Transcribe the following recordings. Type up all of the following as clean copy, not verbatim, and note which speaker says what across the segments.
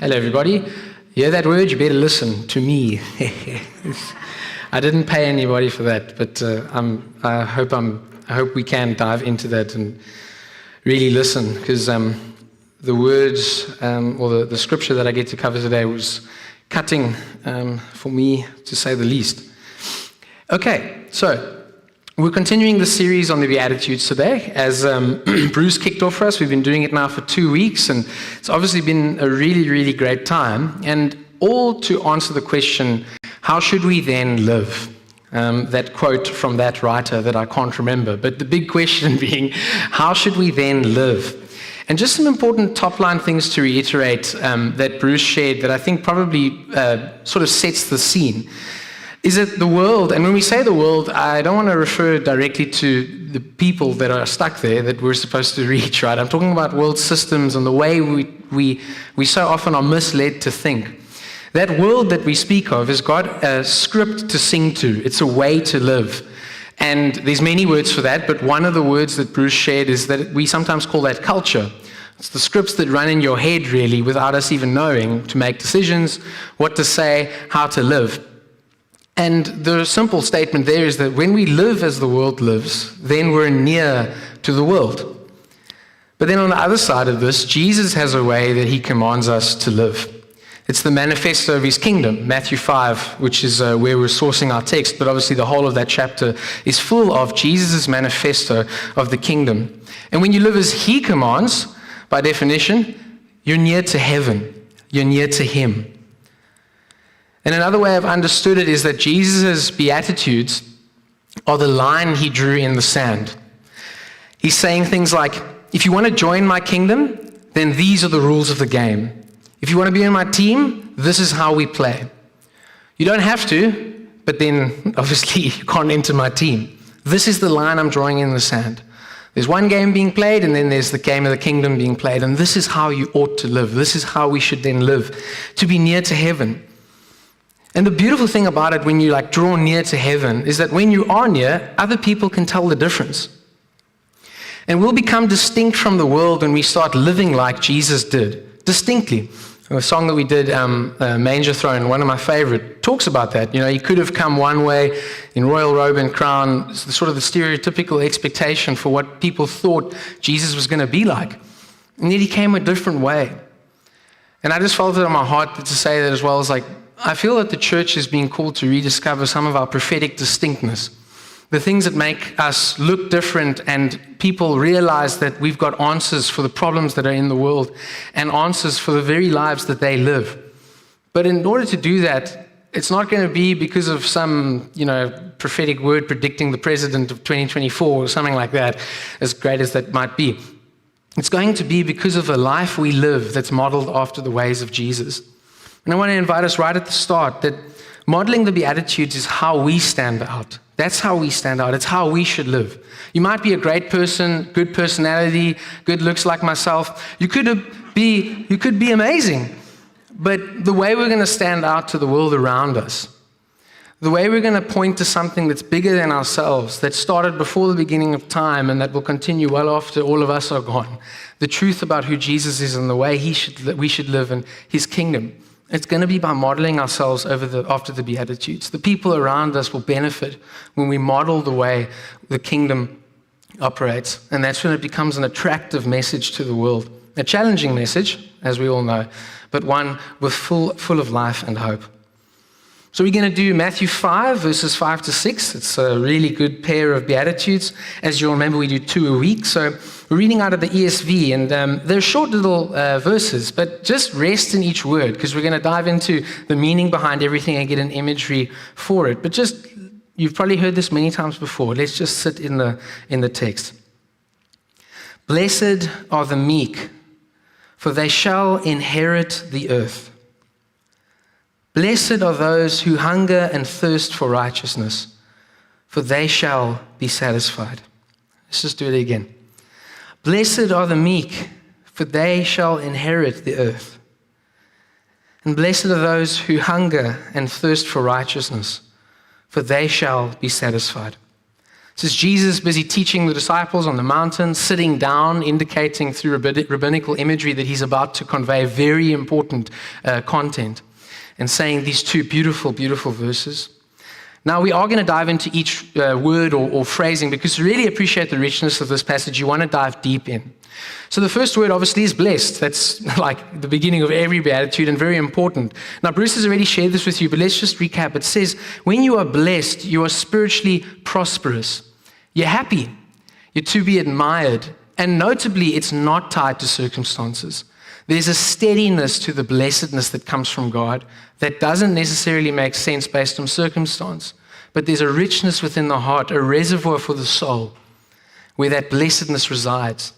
Speaker 1: Hello, everybody. You hear that word? You better listen to me. I didn't pay anybody for that, but I hope we can dive into that and really listen, because the words or the scripture that I get to cover today was cutting for me, to say the least. Okay, so we're continuing the series on the Beatitudes today. As Bruce kicked off for us, we've been doing it now for 2 weeks, and it's obviously been a really, really great time, and all to answer the question, how should we then live? That quote from that writer that I can't remember, but the big question being, how should we then live? And just some important top-line things to reiterate that Bruce shared that I think probably sort of sets the scene, is that the world, and when we say the world, I don't want to refer directly to the people that are stuck there that we're supposed to reach, right? I'm talking about world systems and the way we so often are misled to think. That world that we speak of has got a script to sing to. It's a way to live. And there's many words for that, but one of the words that Bruce shared is that we sometimes call that culture. It's the scripts that run in your head, really, without us even knowing, to make decisions, what to say, how to live. And the simple statement there is that when we live as the world lives, then we're near to the world. But then on the other side of this, Jesus has a way that he commands us to live. It's the manifesto of his kingdom, Matthew 5, which is where we're sourcing our text, but obviously the whole of that chapter is full of Jesus' manifesto of the kingdom. And when you live as he commands, by definition, you're near to heaven. You're near to him. And another way I've understood it is that Jesus' Beatitudes are the line he drew in the sand. He's saying things like, if you want to join my kingdom, then these are the rules of the game. If you want to be in my team, this is how we play. You don't have to, but then obviously you can't enter my team. This is the line I'm drawing in the sand. There's one game being played, and then there's the game of the kingdom being played, and this is how you ought to live. This is how we should then live, to be near to heaven. And the beautiful thing about it when you draw near to heaven is that when you are near, other people can tell the difference. And we'll become distinct from the world when we start living like Jesus did, distinctly. A song that we did, Manger Throne, one of my favorite, talks about that. You know, he could have come one way in royal robe and crown, sort of the stereotypical expectation for what people thought Jesus was going to be like. And yet he came a different way. And I just felt it in my heart to say that as well, as I feel that the church is being called to rediscover some of our prophetic distinctness. The things that make us look different, and people realize that we've got answers for the problems that are in the world and answers for the very lives that they live. But in order to do that, it's not going to be because of some, prophetic word predicting the president of 2024 or something like that, as great as that might be. It's going to be because of a life we live that's modeled after the ways of Jesus. And I want to invite us right at the start that modeling the Beatitudes is how we stand out. That's how we stand out. It's how we should live. You might be a great person, good personality, good looks like myself. You could be amazing. But the way we're going to stand out to the world around us, the way we're going to point to something that's bigger than ourselves, that started before the beginning of time and that will continue well after all of us are gone, the truth about who Jesus is and the way we should live in his kingdom, it's going to be by modeling ourselves after the Beatitudes. The people around us will benefit when we model the way the kingdom operates. And that's when it becomes an attractive message to the world. A challenging message, as we all know, but one with full of life and hope. So we're going to do Matthew 5, verses 5 to 6. It's a really good pair of Beatitudes. As you'll remember, we do 2 a week. So we're reading out of the ESV, and they're short little verses, but just rest in each word, because we're going to dive into the meaning behind everything and get an imagery for it. But you've probably heard this many times before. Let's just sit in the text. Blessed are the meek, for they shall inherit the earth. Blessed are those who hunger and thirst for righteousness, for they shall be satisfied. Let's just do it again. Blessed are the meek, for they shall inherit the earth. And blessed are those who hunger and thirst for righteousness, for they shall be satisfied. This is Jesus busy teaching the disciples on the mountain, sitting down, indicating through rabbinical imagery that he's about to convey very important content, and saying these two beautiful, beautiful verses. Now, we are going to dive into each word or phrasing, because to really appreciate the richness of this passage, you want to dive deep in. So the first word, obviously, is blessed. That's like the beginning of every beatitude and very important. Now, Bruce has already shared this with you, but let's just recap. It says, when you are blessed, you are spiritually prosperous. You're happy. You're to be admired. And notably, it's not tied to circumstances. There's a steadiness to the blessedness that comes from God that doesn't necessarily make sense based on circumstance. But there's a richness within the heart, a reservoir for the soul, where that blessedness resides.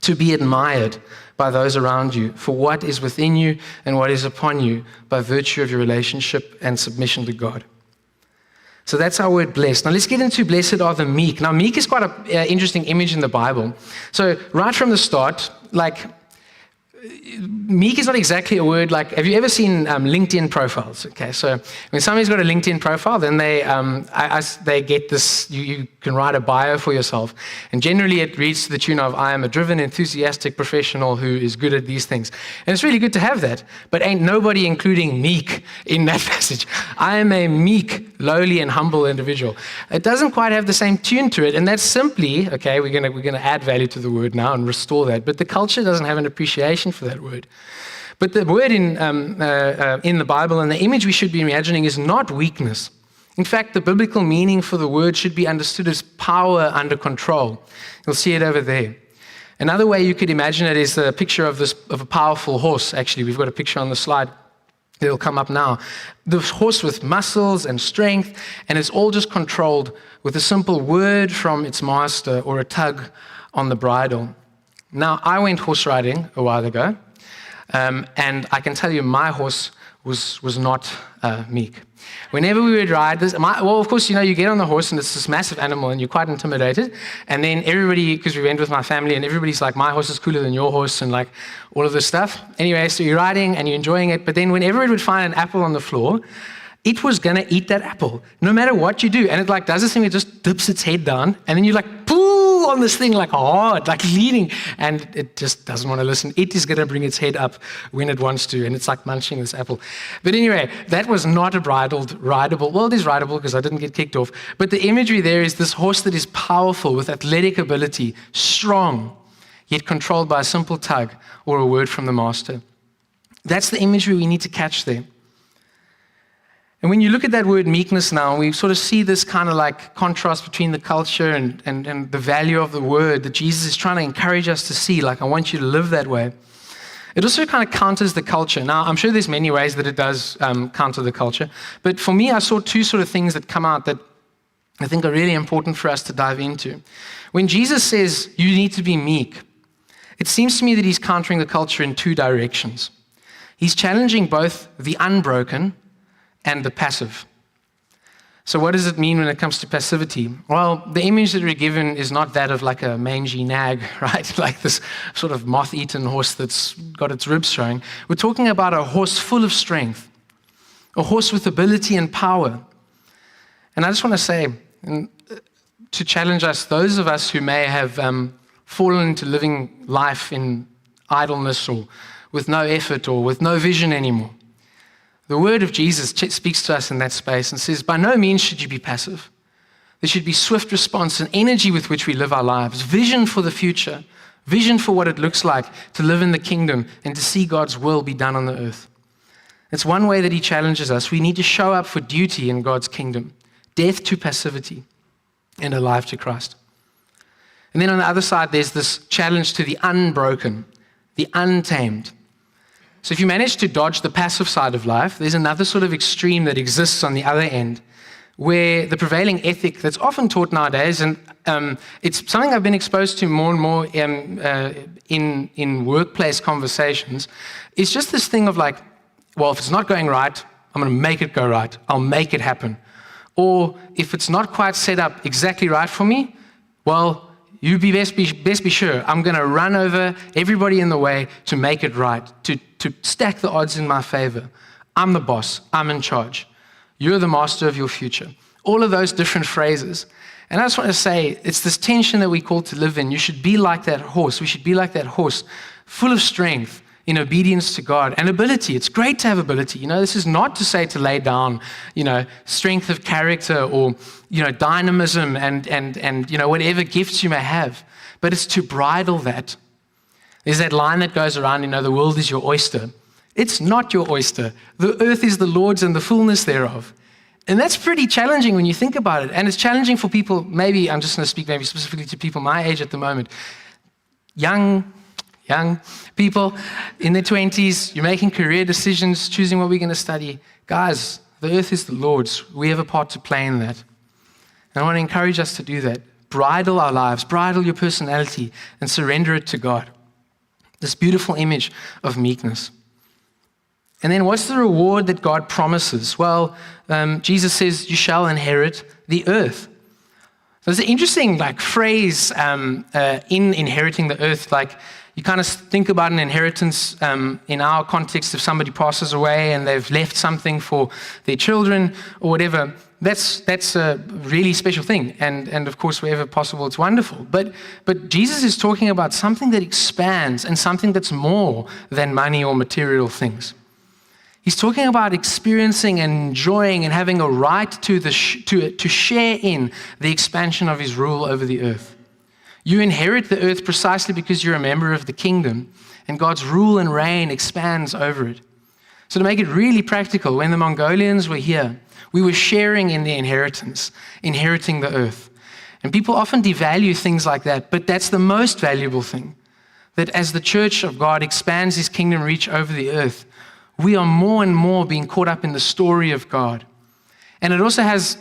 Speaker 1: To be admired by those around you for what is within you and what is upon you by virtue of your relationship and submission to God. So that's our word blessed. Now let's get into blessed are the meek. Now meek is quite an interesting image in the Bible. So right from the start, meek is not exactly a word like, have you ever seen LinkedIn profiles? Okay, so when somebody's got a LinkedIn profile, then they get this, you can write a bio for yourself. And generally it reads to the tune of, I am a driven, enthusiastic professional who is good at these things. And it's really good to have that, but ain't nobody including meek in that passage. I am a meek, lowly, and humble individual. It doesn't quite have the same tune to it, and that's simply, okay, we're gonna add value to the word now and restore that, but the culture doesn't have an appreciation for that word. But the word in the Bible and the image we should be imagining is not weakness. In fact, the biblical meaning for the word should be understood as power under control. You'll see it over there. Another way you could imagine it is a picture of a powerful horse. Actually, we've got a picture on the slide. It'll come up now. The horse with muscles and strength, and it's all just controlled with a simple word from its master or a tug on the bridle. Now, I went horse riding a while ago, and I can tell you my horse was not meek. Whenever we would ride this, of course, you get on the horse and it's this massive animal and you're quite intimidated. And then everybody, because we went with my family, and everybody's like, my horse is cooler than your horse, and like all of this stuff. Anyway, so you're riding and you're enjoying it. But then whenever it would find an apple on the floor, it was going to eat that apple, no matter what you do. And it does this thing, it just dips its head down, and then you pull on this thing hard, leaning, and it just doesn't want to listen. It is going to bring its head up when it wants to, and it's like munching this apple. But anyway, that was not a rideable. Well, it is rideable because I didn't get kicked off. But the imagery there is this horse that is powerful with athletic ability, strong, yet controlled by a simple tug or a word from the master. That's the imagery we need to catch there. And when you look at that word meekness now, we sort of see this kind of contrast between the culture and the value of the word that Jesus is trying to encourage us to see. I want you to live that way. It also kind of counters the culture. Now, I'm sure there's many ways that it does counter the culture. But for me, I saw two sort of things that come out that I think are really important for us to dive into. When Jesus says you need to be meek, it seems to me that he's countering the culture in two directions. He's challenging both the unbroken and the passive. So what does it mean when it comes to passivity? Well, the image that we're given is not that of a mangy nag, right? Like this sort of moth-eaten horse that's got its ribs showing. We're talking about a horse full of strength, a horse with ability and power. And I just want to say, to challenge us, those of us who may have fallen into living life in idleness or with no effort or with no vision anymore, the word of Jesus speaks to us in that space and says, by no means should you be passive. There should be swift response and energy with which we live our lives, vision for the future, vision for what it looks like to live in the kingdom and to see God's will be done on the earth. It's one way that he challenges us. We need to show up for duty in God's kingdom, death to passivity and alive to Christ. And then on the other side, there's this challenge to the unbroken, the untamed. So if you manage to dodge the passive side of life, there's another sort of extreme that exists on the other end, where the prevailing ethic that's often taught nowadays, and it's something I've been exposed to more and more in workplace conversations, is just this thing of well, if it's not going right, I'm going to make it go right. I'll make it happen. Or if it's not quite set up exactly right for me, well, you best be sure I'm going to run over everybody in the way to make it right, to stack the odds in my favor. I'm the boss. I'm in charge. You're the master of your future. All of those different phrases. And I just want to say, it's this tension that we're called to live in. You should be like that horse. We should be like that horse, full of strength in obedience to God and ability. It's great to have ability. This is not to say to lay down, strength of character or, dynamism and whatever gifts you may have. But it's to bridle that. There's that line that goes around, the world is your oyster. It's not your oyster. The earth is the Lord's and the fullness thereof. And that's pretty challenging when you think about it. And it's challenging for people, maybe, I'm just going to speak maybe specifically to people my age at the moment. Young people in their 20s, you're making career decisions, choosing what we're going to study. Guys, the earth is the Lord's. We have a part to play in that. And I want to encourage us to do that. Bridle our lives, bridle your personality, and surrender it to God. This beautiful image of meekness. And then what's the reward that God promises? Well, Jesus says, you shall inherit the earth. So it's an interesting phrase in inheriting the earth. You kind of think about an inheritance in our context if somebody passes away and they've left something for their children or whatever. That's a really special thing. And of course, wherever possible, it's wonderful. But Jesus is talking about something that expands and something that's more than money or material things. He's talking about experiencing and enjoying and having a right to share in the expansion of his rule over the earth. You inherit the earth precisely because you're a member of the kingdom, and God's rule and reign expands over it. So to make it really practical, when the Mongolians were here, we were sharing in the inheritance, inheriting the earth. And people often devalue things like that, but that's the most valuable thing. That as the church of God expands his kingdom reach over the earth, we are more and more being caught up in the story of God. And it also has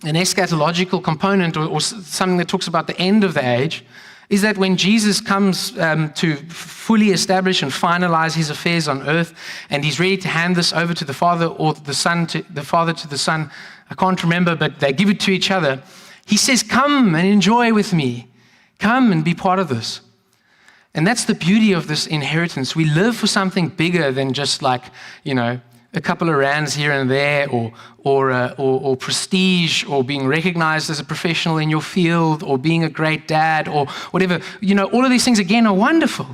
Speaker 1: an eschatological component or something that talks about the end of the age, is that when Jesus comes to fully establish and finalize his affairs on earth, and he's ready to hand this over to the Father or the Father to the Son, I can't remember, but they give it to each other. He says, come and enjoy with me. Come and be part of this. And that's the beauty of this inheritance. We live for something bigger than just a couple of rands here and there, or prestige, or being recognized as a professional in your field, or being a great dad, or whatever. All of these things, again, are wonderful.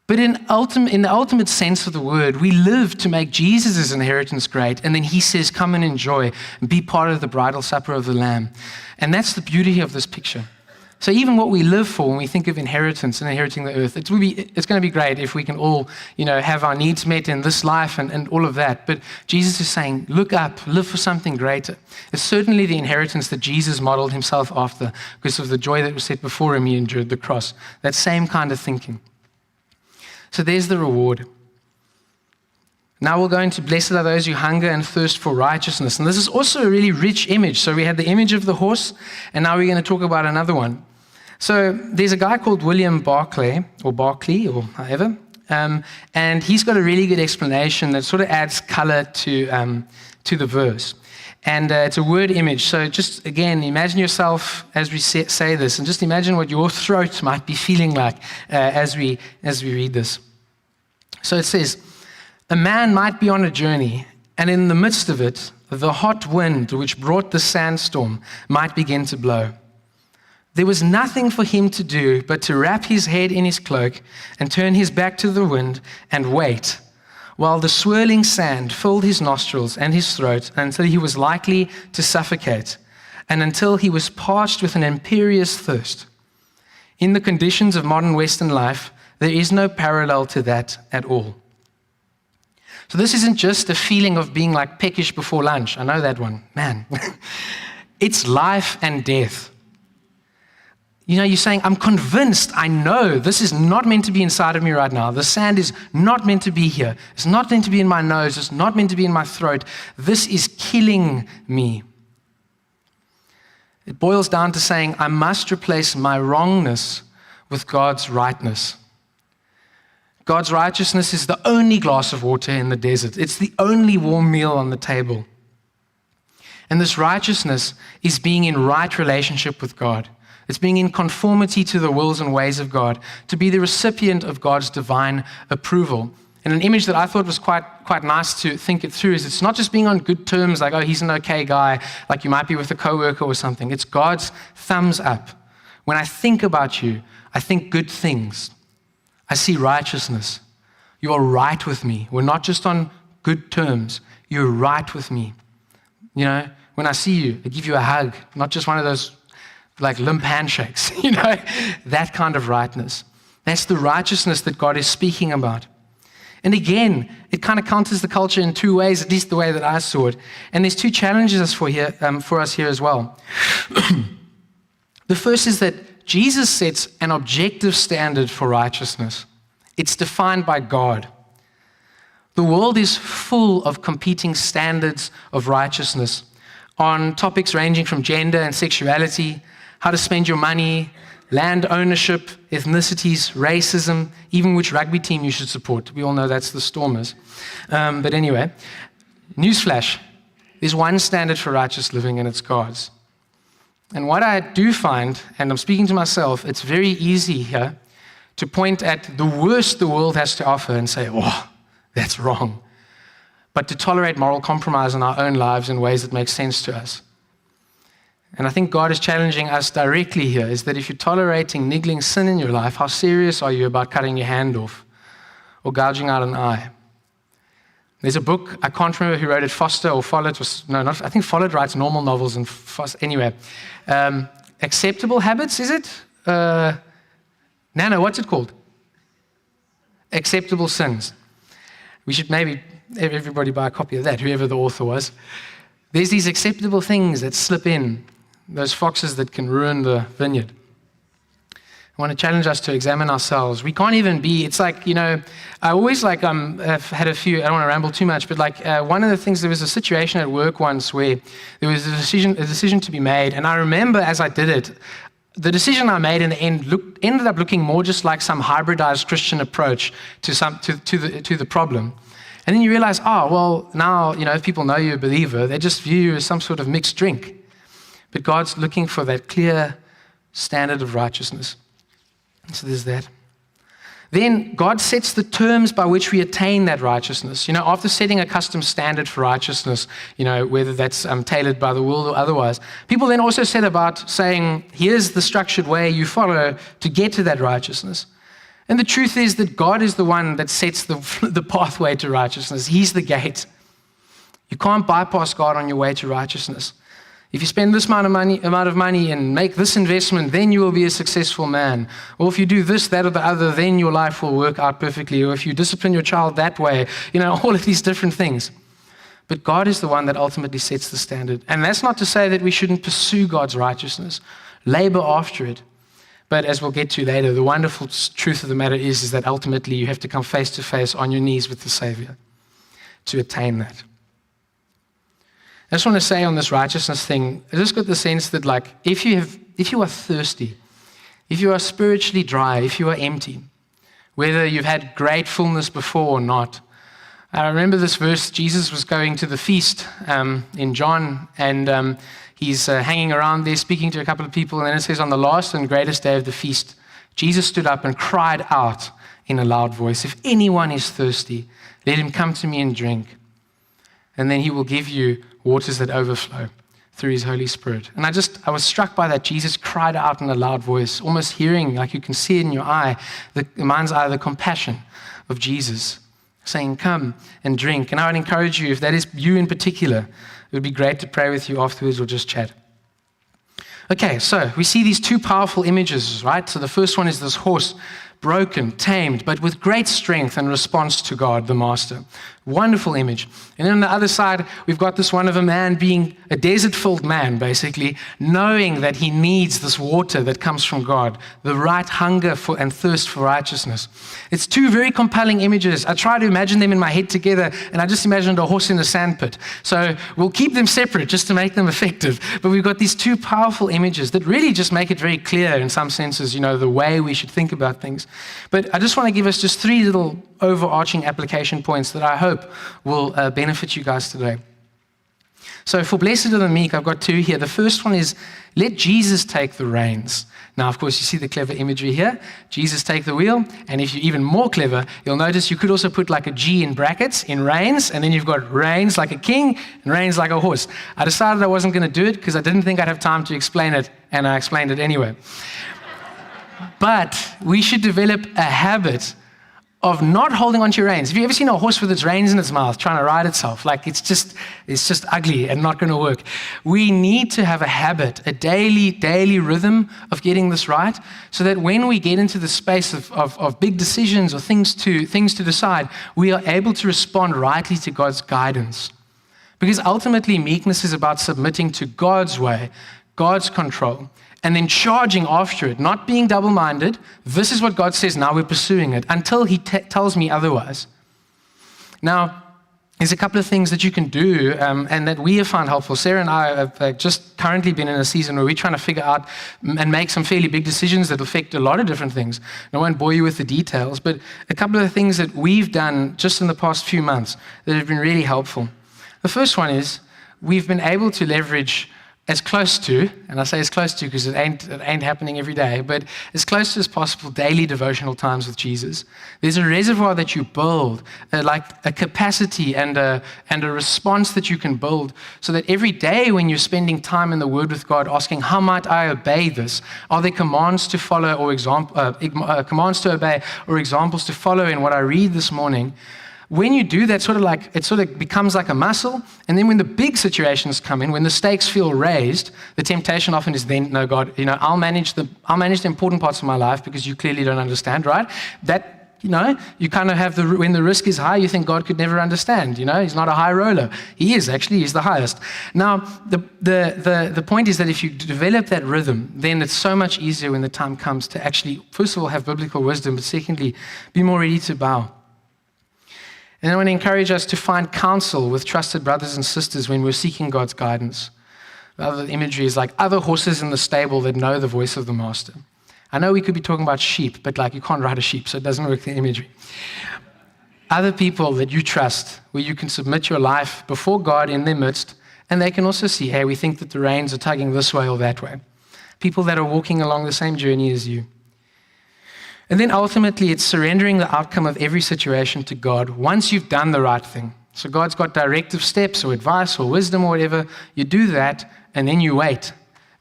Speaker 1: But in the ultimate sense of the word, we live to make Jesus' inheritance great, and then he says, come and enjoy, and be part of the bridal supper of the Lamb. And that's the beauty of this picture. So even what we live for when we think of inheritance and inheriting the earth, it's going to be great if we can all, have our needs met in this life and all of that. But Jesus is saying, look up, live for something greater. It's certainly the inheritance that Jesus modeled himself after because of the joy that was set before him. He endured the cross. That same kind of thinking. So there's the reward. Now we'll go into blessed are those who hunger and thirst for righteousness. And this is also a really rich image. So we had the image of the horse, and now we're going to talk about another one. So there's a guy called William Barclay, or however, and he's got a really good explanation that sort of adds color to the verse. And it's a word image. So just, again, imagine yourself as we say this, and just imagine what your throat might be feeling like as we read this. So it says, a man might be on a journey, and in the midst of it, the hot wind which brought the sandstorm might begin to blow. There was nothing for him to do but to wrap his head in his cloak and turn his back to the wind and wait, while the swirling sand filled his nostrils and his throat until he was likely to suffocate, and until he was parched with an imperious thirst. In the conditions of modern Western life, there is no parallel to that at all. So this isn't just a feeling of being peckish before lunch. I know that one. Man. It's life and death. You're saying, I'm convinced, I know this is not meant to be inside of me right now. The sand is not meant to be here. It's not meant to be in my nose. It's not meant to be in my throat. This is killing me. It boils down to saying, I must replace my wrongness with God's rightness. God's righteousness is the only glass of water in the desert. It's the only warm meal on the table. And this righteousness is being in right relationship with God. It's being in conformity to the wills and ways of God, to be the recipient of God's divine approval. And an image that I thought was quite nice to think it through is it's not just being on good terms, like, oh, he's an okay guy, like you might be with a coworker or something. It's God's thumbs up. When I think about you, I think good things. I see righteousness. You are right with me. We're not just on good terms. You're right with me. You know, when I see you, I give you a hug, not just one of those like limp handshakes, you know, that kind of rightness. That's the righteousness that God is speaking about. And again, it kind of counters the culture in two ways, at least the way that I saw it. And there's two challenges for us here as well. The first is that Jesus sets an objective standard for righteousness. It's defined by God. The world is full of competing standards of righteousness on topics ranging from gender and sexuality, how to spend your money, land ownership, ethnicities, racism, even which rugby team you should support. We all know that's the Stormers. But anyway, newsflash, there's one standard for righteous living, and it's God's. And what I do find, and I'm speaking to myself, it's very easy here to point at the worst the world has to offer and say, oh, that's wrong. But to tolerate moral compromise in our own lives in ways that make sense to us. And I think God is challenging us directly here, is that if you're tolerating niggling sin in your life, how serious are you about cutting your hand off or gouging out an eye? There's a book, I can't remember who wrote it, Foster or Follett, I think Follett writes normal novels and anyway. Acceptable Habits, is it? Nana, what's it called? Acceptable Sins. We should maybe everybody buy a copy of that, whoever the author was. There's these acceptable things that slip in, those foxes that can ruin the vineyard. I want to challenge us to examine ourselves. We can't even be, it's like, you know, I always like, have had a few, I don't want to ramble too much, but like one of the things, there was a situation at work once where there was a decision to be made. And I remember as I did it, the decision I made in the end ended up looking more just like some hybridized Christian approach to the problem. And then you realize, oh, well, now, you know, if people know you're a believer, they just view you as some sort of mixed drink. But God's looking for that clear standard of righteousness. So there's that. Then God sets the terms by which we attain that righteousness. You know, after setting a custom standard for righteousness, you know, whether that's tailored by the world or otherwise, people then also set about saying, here's the structured way you follow to get to that righteousness. And the truth is that God is the one that sets the pathway to righteousness. He's the gate. You can't bypass God on your way to righteousness. If you spend this amount of money and make this investment, then you will be a successful man. Or if you do this, that, or the other, then your life will work out perfectly. Or if you discipline your child that way, you know, all of these different things. But God is the one that ultimately sets the standard. And that's not to say that we shouldn't pursue God's righteousness, labor after it. But as we'll get to later, the wonderful truth of the matter is that ultimately you have to come face to face on your knees with the Savior to attain that. I just want to say on this righteousness thing, I just got the sense that like if you are thirsty, if you are spiritually dry, if you are empty, whether you've had great fullness before or not. I remember this verse, Jesus was going to the feast in John, and he's hanging around there speaking to a couple of people, and then it says, on the last and greatest day of the feast, Jesus stood up and cried out in a loud voice, if anyone is thirsty, let him come to me and drink. And then he will give you waters that overflow through his Holy Spirit. And I was struck by that. Jesus cried out in a loud voice, almost hearing, like you can see it in your eye, the mind's eye, the compassion of Jesus, saying, come and drink. And I would encourage you, if that is you in particular, it would be great to pray with you afterwards or just chat. Okay, so we see these two powerful images, right? So the first one is this horse, broken, tamed, but with great strength and response to God, the Master. Wonderful image. And then on the other side, we've got this one of a man being a desert-filled man, basically, knowing that he needs this water that comes from God, the right hunger for and thirst for righteousness. It's two very compelling images. I try to imagine them in my head together, and I just imagined a horse in a sandpit. So we'll keep them separate just to make them effective. But we've got these two powerful images that really just make it very clear in some senses, you know, the way we should think about things. But I just want to give us just three little overarching application points that I hope will benefit you guys today. So for blessed are the meek, I've got two here. The first one is Let Jesus take the reins. Now, of course, you see the clever imagery here. Jesus take the wheel, and if you're even more clever, you'll notice you could also put like a G in brackets in reins, and then you've got reins like a king and reins like a horse. I decided I wasn't going to do it because I didn't think I'd have time to explain it, and I explained it anyway. But we should develop a habit of not holding onto your reins. Have you ever seen a horse with its reins in its mouth trying to ride itself? Like it's just ugly and not going to work. We need to have a habit, a daily rhythm of getting this right, so that when we get into the space of big decisions or things to decide, we are able to respond rightly to God's guidance. Because ultimately, meekness is about submitting to God's way, God's control, and then charging after it, not being double-minded. This is what God says, now we're pursuing it, until he tells me otherwise. Now, there's a couple of things that you can do and that we have found helpful. Sarah and I have just currently been in a season where we're trying to figure out and make some fairly big decisions that affect a lot of different things. I won't bore you with the details, but a couple of things that we've done just in the past few months that have been really helpful. The first one is we've been able to leverage as close to, and I say as close to because it ain't happening every day, but as close to as possible daily devotional times with Jesus. There's a reservoir that you build, like a capacity and a response that you can build, so that every day when you're spending time in the Word with God, asking, how might I obey this? Are there commands to follow or commands to obey or examples to follow in what I read this morning? When you do that, it sort of becomes like a muscle, and then when the big situations come in, when the stakes feel raised, the temptation often is then, no, God, I'll manage the important parts of my life because you clearly don't understand, right? That, you kind of have when the risk is high, you think God could never understand, he's not a high roller. He is, actually, he's the highest. Now, the point is that if you develop that rhythm, then it's so much easier when the time comes to actually, first of all, have biblical wisdom, but secondly, be more ready to bow. And I want to encourage us to find counsel with trusted brothers and sisters when we're seeking God's guidance. The other imagery is like other horses in the stable that know the voice of the master. I know we could be talking about sheep, but you can't ride a sheep, so it doesn't work, the imagery. Other people that you trust, where you can submit your life before God in their midst, and they can also see, hey, we think that the reins are tugging this way or that way. People that are walking along the same journey as you. And then ultimately, it's surrendering the outcome of every situation to God once you've done the right thing. So God's got directive steps or advice or wisdom or whatever. You do that, and then you wait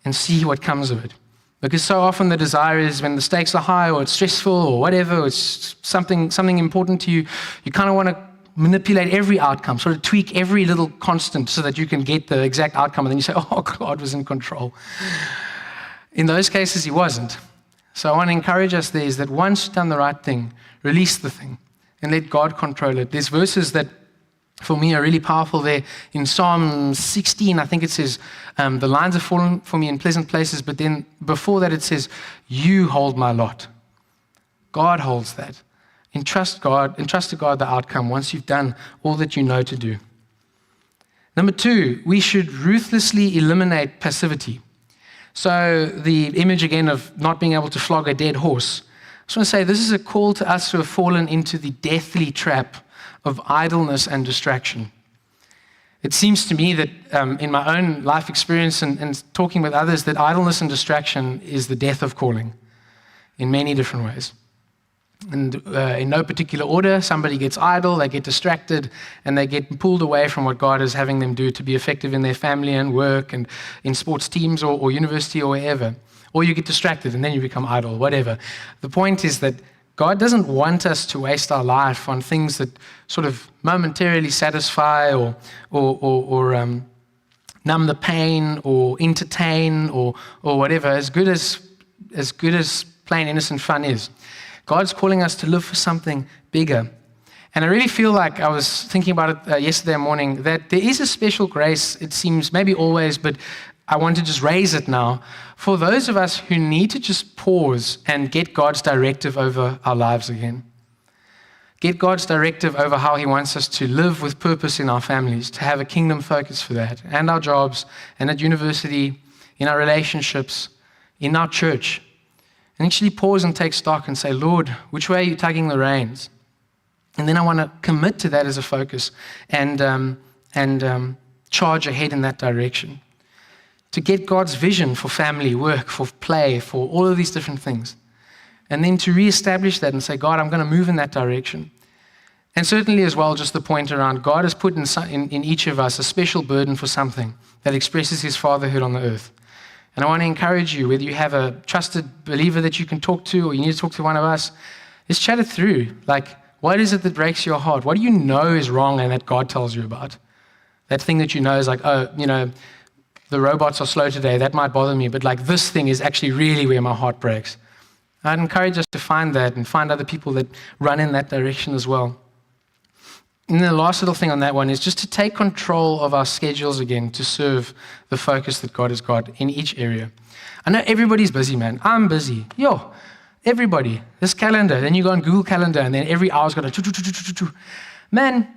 Speaker 1: and see what comes of it. Because so often the desire is when the stakes are high or it's stressful or whatever, or it's something important to you, you kind of want to manipulate every outcome, sort of tweak every little constant so that you can get the exact outcome. And then you say, oh, God was in control. In those cases, he wasn't. So I want to encourage us there is that once you've done the right thing, release the thing and let God control it. There's verses that for me are really powerful there. In Psalm 16, I think it says, the lines have fallen for me in pleasant places, but then before that it says, you hold my lot. God holds that. Entrust to God the outcome once you've done all that you know to do. Number 2, we should ruthlessly eliminate passivity. So the image again of not being able to flog a dead horse. I just want to say this is a call to us who have fallen into the deathly trap of idleness and distraction. It seems to me that in my own life experience and talking with others that idleness and distraction is the death of calling in many different ways. And in no particular order, somebody gets idle, they get distracted, and they get pulled away from what God is having them do to be effective in their family and work and in sports teams or university or wherever. Or you get distracted and then you become idle, whatever. The point is that God doesn't want us to waste our life on things that sort of momentarily satisfy or numb the pain or entertain or whatever, as good as plain innocent fun is. God's calling us to live for something bigger. And I really feel like I was thinking about it yesterday morning, that there is a special grace, it seems, maybe always, but I want to just raise it now, for those of us who need to just pause and get God's directive over our lives again. Get God's directive over how he wants us to live with purpose in our families, to have a kingdom focus for that, and our jobs, and at university, in our relationships, in our church. And actually pause and take stock and say, Lord, which way are you tugging the reins? And then I want to commit to that as a focus and charge ahead in that direction. to get God's vision for family, work, for play, for all of these different things. And then to reestablish that and say, God, I'm going to move in that direction. And certainly as well, just the point around God has put in each of us a special burden for something that expresses his fatherhood on the earth. And I want to encourage you, whether you have a trusted believer that you can talk to or you need to talk to one of us, let's chat it through. Like, what is it that breaks your heart? What do you know is wrong and that God tells you about? That thing that you know is like, oh, the robots are slow today, that might bother me, but like this thing is actually really where my heart breaks. I'd encourage us to find that and find other people that run in that direction as well. And the last little thing on that one is just to take control of our schedules again to serve the focus that God has got in each area. I know everybody's busy, man. I'm busy. Everybody. This calendar. Then you go on Google Calendar and then every hour's got a Man,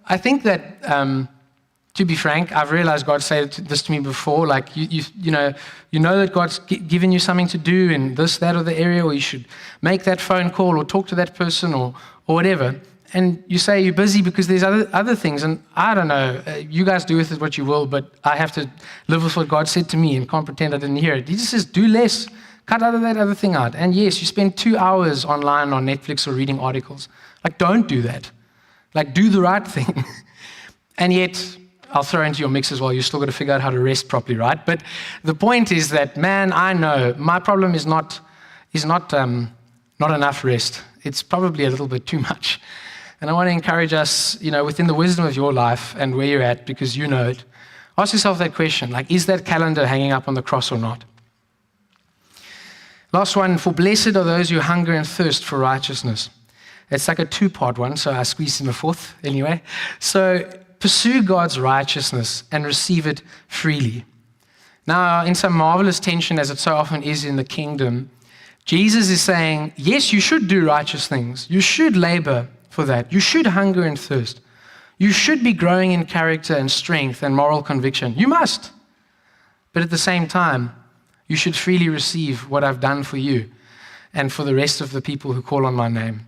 Speaker 1: I think that, to be frank, I've realized God said this to me before, like, you know that God's given you something to do in this, that, or the area, or you should make that phone call or talk to that person or whatever. And you say you're busy because there's other things, and I don't know, you guys do with it what you will, but I have to live with what God said to me and can't pretend I didn't hear it. He just says, do less, cut that other thing out. And yes, you spend 2 hours online on Netflix or reading articles. Like, don't do that. Like, do the right thing. And yet, I'll throw into your mix as well, you still got to figure out how to rest properly, right? But the point is that, man, I know my problem is not enough rest. It's probably a little bit too much. And I want to encourage us, within the wisdom of your life and where you're at, because you know it, ask yourself that question, like, is that calendar hanging up on the cross or not? Last one, for blessed are those who hunger and thirst for righteousness. It's like a 2-part one, so I squeezed in the 4th anyway. So pursue God's righteousness and receive it freely. Now, in some marvelous tension, as it so often is in the kingdom, Jesus is saying, yes, you should do righteous things. You should labor for that. You should hunger and thirst. You should be growing in character and strength and moral conviction. You must. But at the same time, you should freely receive what I've done for you and for the rest of the people who call on my name.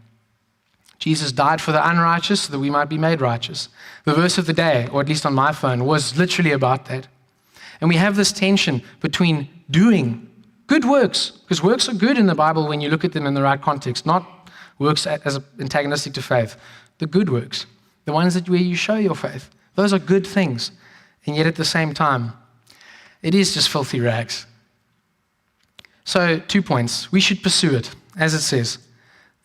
Speaker 1: Jesus died for the unrighteous so that we might be made righteous. The verse of the day, or at least on my phone, was literally about that. And we have this tension between doing good works, because works are good in the Bible when you look at them in the right context, not works as antagonistic to faith. The good works, the ones where you show your faith, those are good things. And yet at the same time, it is just filthy rags. So 2 points. We should pursue it, as it says.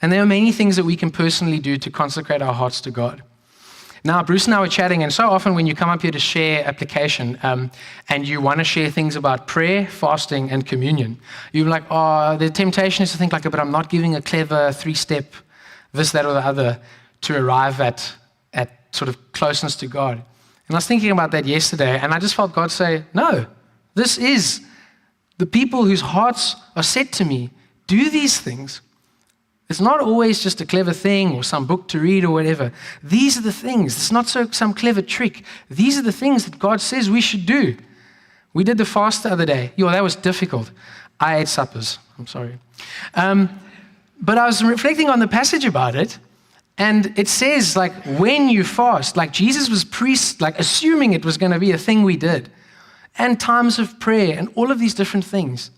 Speaker 1: And there are many things that we can personally do to consecrate our hearts to God. Now, Bruce and I were chatting, and so often when you come up here to share application and you want to share things about prayer, fasting, and communion, you're like, the temptation is to think like, but I'm not giving a clever 3-step, this, that, or the other, to arrive at sort of closeness to God. And I was thinking about that yesterday, and I just felt God say, no, this is the people whose hearts are set to me. Do these things. It's not always just a clever thing or some book to read or whatever. These are the things. It's not some clever trick. These are the things that God says we should do. We did the fast the other day. That was difficult. I ate suppers. I'm sorry. But I was reflecting on the passage about it, and it says, like, when you fast, like Jesus was assuming it was going to be a thing we did, and times of prayer and all of these different things.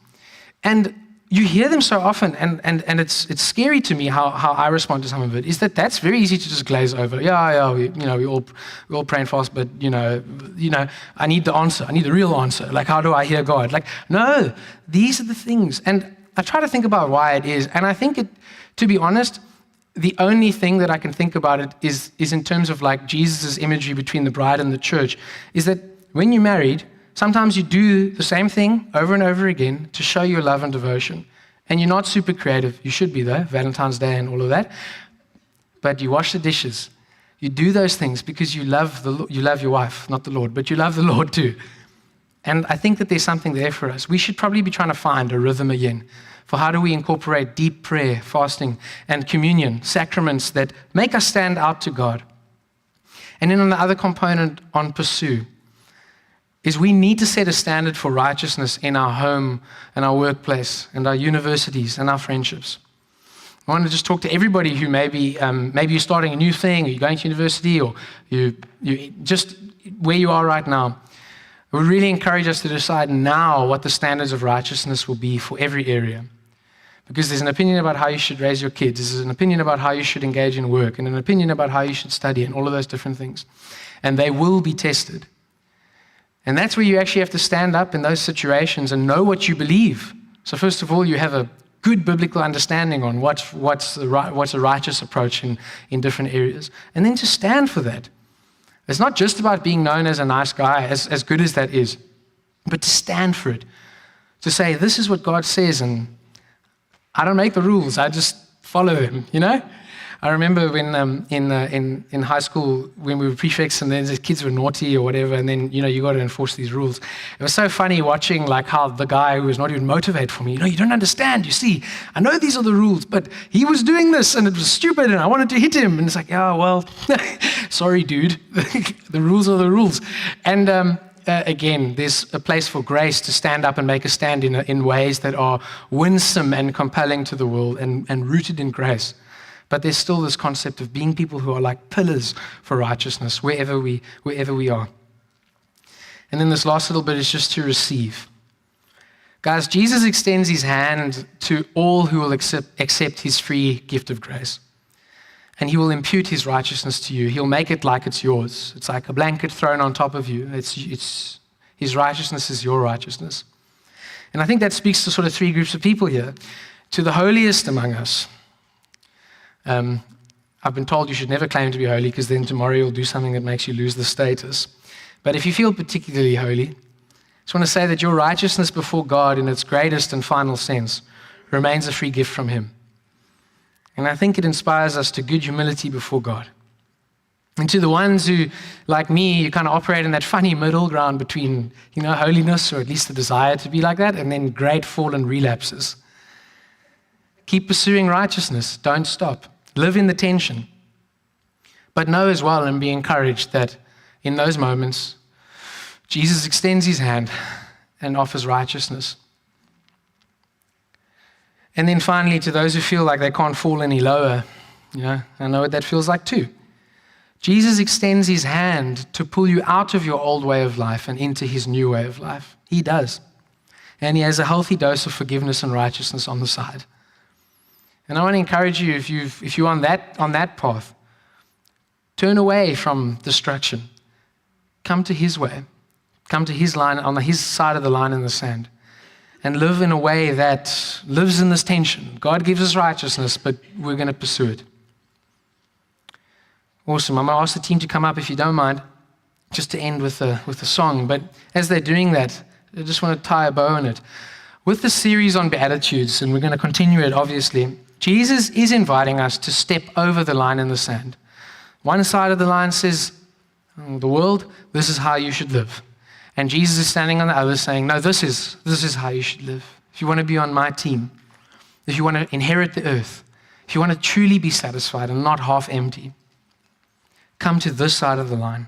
Speaker 1: And you hear them so often, and it's scary to me how I respond to some of it, is that's very easy to just glaze over. We all pray and fast, but I need the answer. I need the real answer. Like, how do I hear God? Like, no, these are the things. And I try to think about why it is, and I think to be honest, the only thing that I can think about it is in terms of like Jesus' imagery between the bride and the church, is that when you're married, sometimes you do the same thing over and over again to show your love and devotion. And you're not super creative. You should be, though, Valentine's Day and all of that. But you wash the dishes. You do those things because you love your wife, not the Lord, but you love the Lord too. And I think that there's something there for us. We should probably be trying to find a rhythm again for how do we incorporate deep prayer, fasting, and communion, sacraments that make us stand out to God. And then on the other component, on pursue, is we need to set a standard for righteousness in our home and our workplace and our universities and our friendships. I want to just talk to everybody who maybe you're starting a new thing, or you're going to university, or you just where you are right now. I would really encourage us to decide now what the standards of righteousness will be for every area. Because there's an opinion about how you should raise your kids, there's an opinion about how you should engage in work, and an opinion about how you should study, and all of those different things. And they will be tested. And that's where you actually have to stand up in those situations and know what you believe. So first of all, you have a good biblical understanding on what's a righteous approach in different areas. And then to stand for that. It's not just about being known as a nice guy, as good as that is, but to stand for it. To say, this is what God says, and I don't make the rules, I just follow them, you know? I remember when in high school, when we were prefects and then the kids were naughty or whatever, and then, you got to enforce these rules. It was so funny watching like how the guy who was not even motivated for me, you don't understand, you see, I know these are the rules, but he was doing this and it was stupid and I wanted to hit him. And it's like, oh, well, sorry, dude, the rules are the rules. And again, there's a place for grace to stand up and make a stand in ways that are winsome and compelling to the world and rooted in grace. But there's still this concept of being people who are like pillars for righteousness wherever we are. And then this last little bit is just to receive. Guys, Jesus extends his hand to all who will accept his free gift of grace. And he will impute his righteousness to you. He'll make it like it's yours. It's like a blanket thrown on top of you. It's his righteousness is your righteousness. And I think that speaks to sort of three groups of people here. To the holiest among us. I've been told you should never claim to be holy because then tomorrow you'll do something that makes you lose the status. But if you feel particularly holy, I just want to say that your righteousness before God in its greatest and final sense remains a free gift from him. And I think it inspires us to good humility before God. And to the ones who, like me, you kind of operate in that funny middle ground between, holiness, or at least the desire to be like that, and then great fallen relapses. Keep pursuing righteousness. Don't stop. Live in the tension. But know as well and be encouraged that in those moments, Jesus extends his hand and offers righteousness. And then finally, to those who feel like they can't fall any lower, I know what that feels like too. Jesus extends his hand to pull you out of your old way of life and into his new way of life. He does. And he has a healthy dose of forgiveness and righteousness on the side. And I want to encourage you, if you're on that path, turn away from destruction. Come to his way. Come to his line, on his side of the line in the sand. And live in a way that lives in this tension. God gives us righteousness, but we're going to pursue it. Awesome. I'm going to ask the team to come up, if you don't mind, just to end with a song. But as they're doing that, I just want to tie a bow on it. With the series on Beatitudes, and we're going to continue it, obviously, Jesus is inviting us to step over the line in the sand. One side of the line says, the world, this is how you should live. And Jesus is standing on the other saying, no, this is how you should live. If you want to be on my team, if you want to inherit the earth, if you want to truly be satisfied and not half empty, come to this side of the line.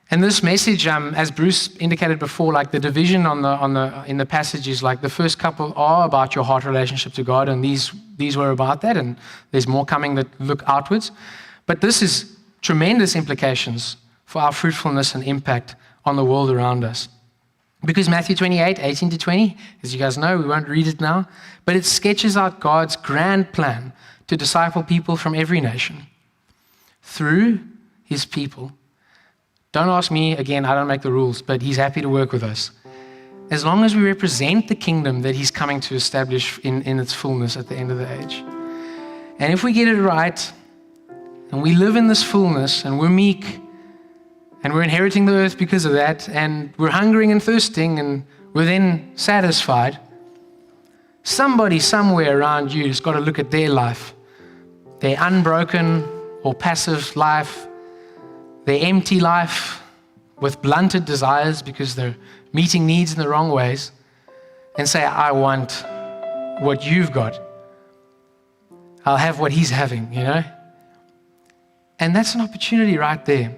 Speaker 1: And this message, as Bruce indicated before, like the division in the passage is like the first couple are about your heart relationship to God, and these were about that, and there's more coming that look outwards. But this is tremendous implications for our fruitfulness and impact on the world around us. Because Matthew 28, 18 to 20, as you guys know, we won't read it now, but it sketches out God's grand plan to disciple people from every nation through his people. Don't ask me, again, I don't make the rules, but he's happy to work with us. As long as we represent the kingdom that he's coming to establish in its fullness at the end of the age. And if we get it right, and we live in this fullness, and we're meek, and we're inheriting the earth because of that, and we're hungering and thirsting, and we're then satisfied, somebody somewhere around you has got to look at their life, their unbroken or passive life, their empty life with blunted desires because they're meeting needs in the wrong ways, and say, I want what you've got. I'll have what he's having, And that's an opportunity right there.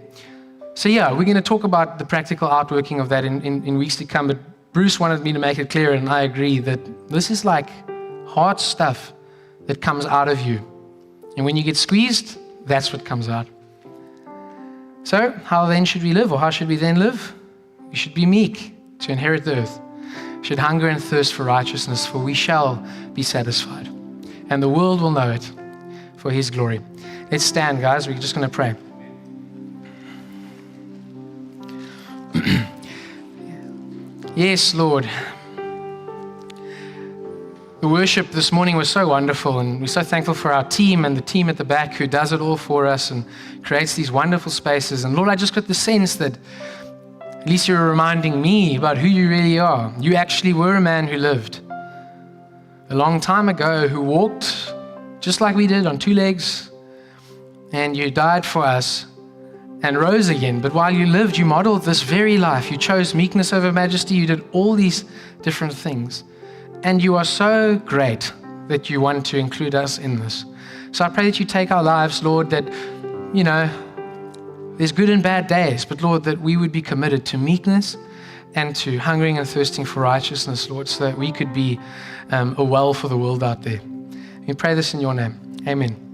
Speaker 1: So yeah, we're going to talk about the practical outworking of that in weeks to come, but Bruce wanted me to make it clear, and I agree, that this is like hard stuff that comes out of you. And when you get squeezed, that's what comes out. So how then should we live, or how should we then live? We should be meek to inherit the earth. We should hunger and thirst for righteousness, for we shall be satisfied. And the world will know it for his glory. Let's stand, guys. We're just going to pray. Yes, Lord. The worship this morning was so wonderful, and we're so thankful for our team and the team at the back who does it all for us and creates these wonderful spaces. And Lord, I just got the sense that at least you're reminding me about who you really are. You actually were a man who lived a long time ago, who walked just like we did on two legs, and you died for us and rose again. But while you lived, you modeled this very life. You chose meekness over majesty. You did all these different things. And you are so great that you want to include us in this. So I pray that you take our lives, Lord, that, there's good and bad days, but Lord, that we would be committed to meekness and to hungering and thirsting for righteousness, Lord, so that we could be a well for the world out there. We pray this in your name. Amen.